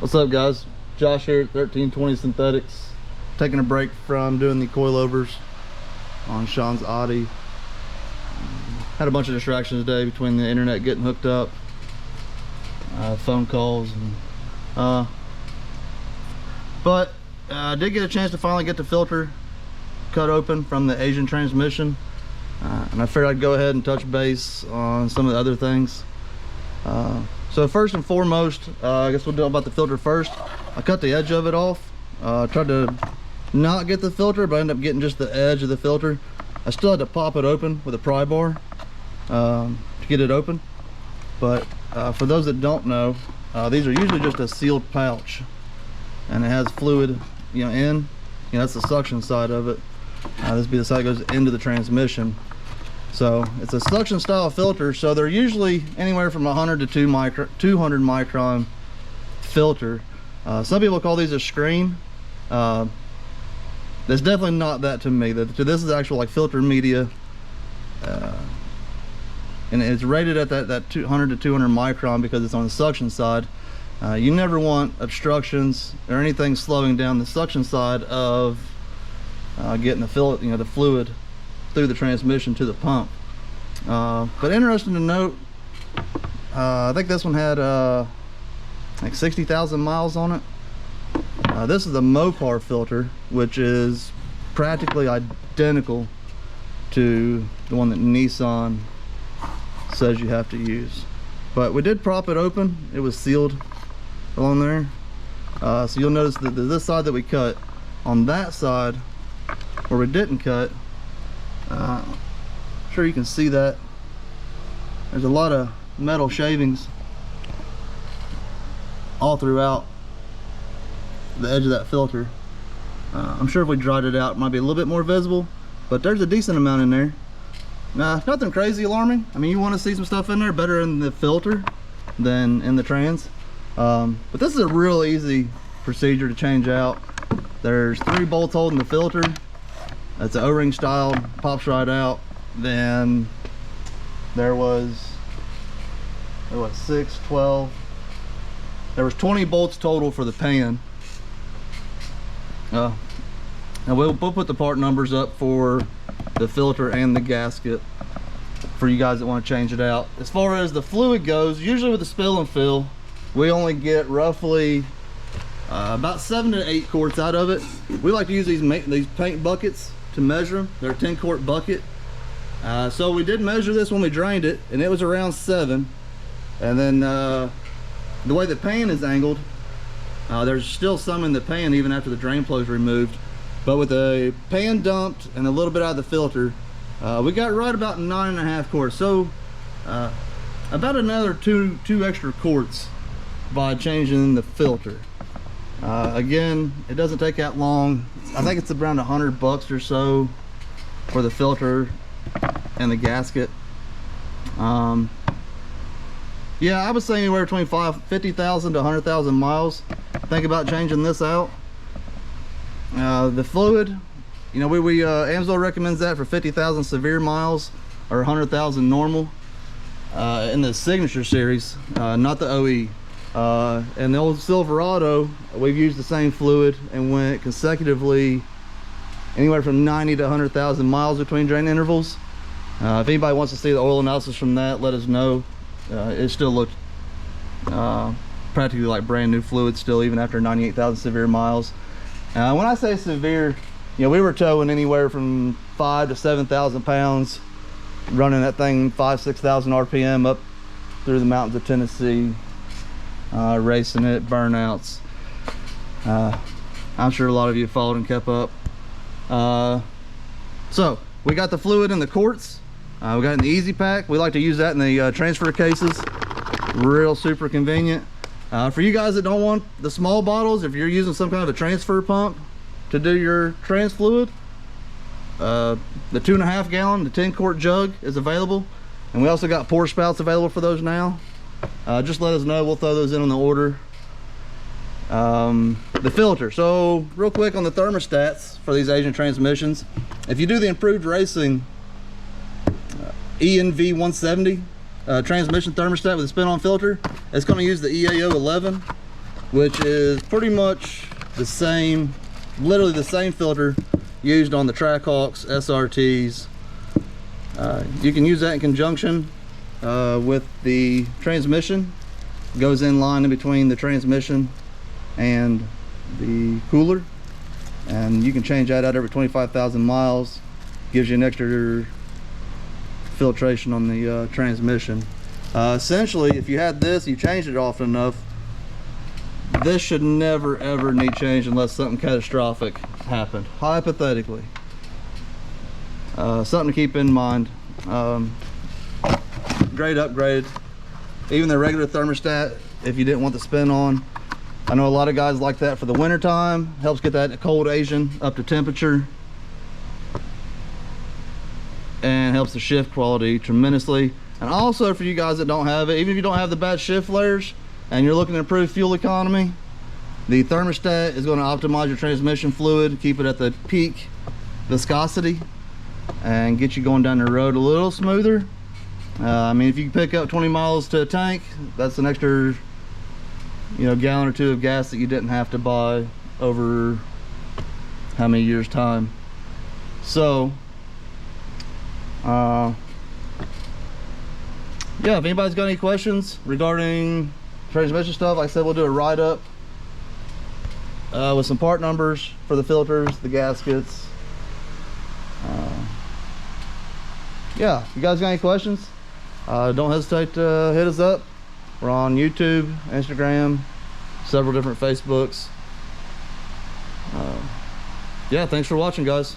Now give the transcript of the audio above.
What's up, guys? Josh here at 1320 Synthetics. Taking a break from doing the coilovers on Sean's Audi. Had a bunch of distractions today between the internet getting hooked up, phone calls, and but I did get a chance to finally get the filter cut open from the Aisin transmission, and I figured I'd go ahead and touch base on some of the other things. So first and foremost, I guess we'll do about the filter first. I cut the edge of it off. Tried to not get the filter, but I ended up getting just the edge of the filter. I still had to pop it open with a pry bar to get it open. But for those that don't know, these are usually just a sealed pouch, and it has fluid, that's the suction side of it. This would be the side that goes into the transmission. So it's a suction style filter, so they're usually anywhere from 100 to 200 micron filter. Some people call these a screen. It's definitely not that to me. This is actual like filter media, and it's rated at that 100 to 200 micron because it's on the suction side. You never want obstructions or anything slowing down the suction side of getting the fluid through the transmission to the pump. But interesting to note, I think this one had like 60,000 miles on it. This is the Mopar filter, which is practically identical to the one that Nissan says you have to use. But we did prop it open. It was sealed along there. So you'll notice that this side that we cut, on that side where we didn't cut, I'm sure you can see that there's a lot of metal shavings all throughout the edge of that filter. I'm sure if we dried it out, it might be a little bit more visible, but there's a decent amount in there. Nothing crazy alarming. I mean, you want to see some stuff in there, better in the filter than in the trans. But this is a real easy procedure to change out. There's 3 bolts holding the filter. It's an O-ring style, pops right out. Then there was 6, 12. There was 20 bolts total for the pan. Now we'll put the part numbers up for the filter and the gasket for you guys that want to change it out. As far as the fluid goes, usually with the spill and fill, we only get roughly about 7 to 8 quarts out of it. We like to use these paint buckets to measure them. They're a 10-quart bucket. So we did measure this when we drained it, and it was around 7. And then the way the pan is angled, there's still some in the pan even after the drain plug is removed. But with the pan dumped and a little bit out of the filter, we got right about 9.5 quarts. So about another two extra quarts by changing the filter. Again, it doesn't take that long. I think it's around $100 or so for the filter and the gasket. Yeah, I would say anywhere between 50,000 to 100,000 miles. Think about changing this out. The fluid, we Amsoil recommends that for 50,000 severe miles or 100,000 normal. In the Signature series, not the OE. And the old Silverado, we've used the same fluid and went consecutively anywhere from 90 to 100,000 miles between drain intervals. If anybody wants to see the oil analysis from that, let us know. It still looked practically like brand new fluid still, even after 98,000 severe miles. When I say severe, we were towing anywhere from 5,000 to 7,000 pounds, running that thing 6,000 RPM up through the mountains of Tennessee, racing it, burnouts. I'm sure a lot of you followed and kept up. So we got the fluid in the quarts. We got it in the Easy Pack. We like to use that in the transfer cases. Real super convenient. For you guys that don't want the small bottles, if you're using some kind of a transfer pump to do your trans fluid, the 2.5 gallon, the 10-quart jug is available. And we also got pour spouts available for those now. Just let us know, we'll throw those in on the order. The filter, so real quick on the thermostats for these Aisin transmissions, if you do the improved racing ENV 170 transmission thermostat with a spin-on filter, it's going to use the EAO 11. which is pretty much the same, literally the same filter used on the Trackhawks, SRTs. You can use that in conjunction with the transmission. It goes in line in between the transmission and the cooler, and you can change that out every 25,000 miles. Gives you an extra filtration on the transmission. Essentially, if you had this, you changed it often enough, this should never ever need change unless something catastrophic happened, hypothetically. Something to keep in mind. Great upgrade. Even the regular thermostat, if you didn't want the spin on. I know a lot of guys like that for the winter time. Helps get that cold Asian up to temperature, and helps the shift quality tremendously. And also for you guys that don't have it, even if you don't have the bad shift flares and you're looking to improve fuel economy, the thermostat is going to optimize your transmission fluid, keep it at the peak viscosity, and get you going down the road a little smoother. I mean, if you can pick up 20 miles to a tank, that's an extra, you know, gallon or two of gas that you didn't have to buy over how many years time. So yeah, if anybody's got any questions regarding transmission stuff, like I said, we'll do a write-up with some part numbers for the filters, the gaskets. Yeah, if you guys got any questions, don't hesitate to hit us up. We're on YouTube, Instagram, several different Facebooks. Yeah, thanks for watching, guys.